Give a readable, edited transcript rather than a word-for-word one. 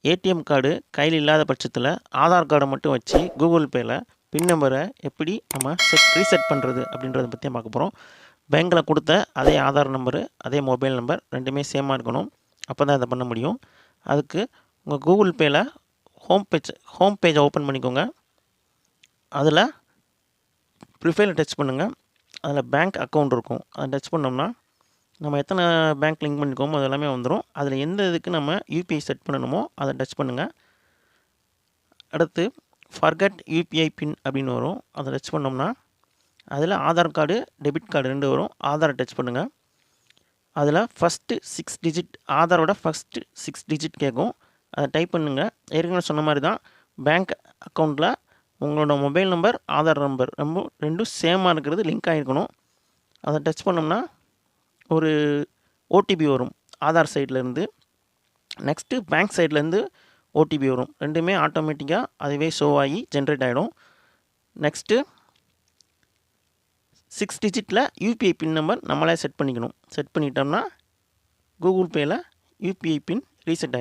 ATM card கையில் இல்லாத பட்சத்தில் ஆதார் கார்டை மட்டும் வச்சு கூகுள் பேயில் பின் நம்பரை எப்படி நம்ம ரீசெட் பண்ணுறது அப்படின்றத பற்றி பார்க்க போகிறோம். பேங்க்கில் கொடுத்த அதே ஆதார் நம்பரு, அதே மொபைல் நம்பர் ரெண்டுமே சேமாக இருக்கணும். அப்போ தான் இதை பண்ண முடியும். அதுக்கு உங்கள் கூகுள் பேயில் ஹோம் பேஜை ஓப்பன் பண்ணிக்கோங்க. அதில் ப்ரொஃபைலை டச் பண்ணுங்கள். அதில் பேங்க் அக்கௌண்ட் இருக்கும். அதை டச் பண்ணோம்னா நம்ம எத்தனை பேங்க் லிங்க் பண்ணிக்கோமோ அது எல்லாமே வந்துடும். அதில் எந்த இதுக்கு நம்ம யூபிஐ செட் பண்ணணுமோ அதை டச் பண்ணுங்கள். அடுத்து ஃபர்கட் யூபிஐ பின் அப்படின்னு வரும். அதை டச் பண்ணோம்னா அதில் ஆதார் கார்டு, டெபிட் கார்டு 2 வரும். ஆதாரை டச் பண்ணுங்கள். அதில் ஃபஸ்ட்டு 6 டிஜிட், ஆதாரோட ஃபஸ்ட்டு 6 டிஜிட் கேட்கும். அதை டைப் பண்ணுங்கள். ஏற்கனவே சொன்ன மாதிரி தான் பேங்க் அக்கௌண்ட்டில் உங்களோட மொபைல் நம்பர், ஆதார் நம்பர் ரெண்டும் சேமாக இருக்கிறது, லிங்க் ஆகிருக்கணும். அதை டச் பண்ணோம்னா ஒரு ஓடிபி வரும் ஆதார் சைட்லேருந்து. நெக்ஸ்ட்டு பேங்க் சைட்லேருந்து ஓடிபி வரும். ரெண்டுமே ஆட்டோமேட்டிக்காக அதுவே ஷோ ஆகி ஜென்ரேட் ஆகிடும். நெக்ஸ்ட்டு 6 டிஜிட்டில் யூபிஐ பின் நம்பர் நம்மளே செட் பண்ணிக்கணும். செட் பண்ணிட்டோம்னா கூகுள் பேயில் யூபிஐ பின் ரீசெட் ஆகிடும்.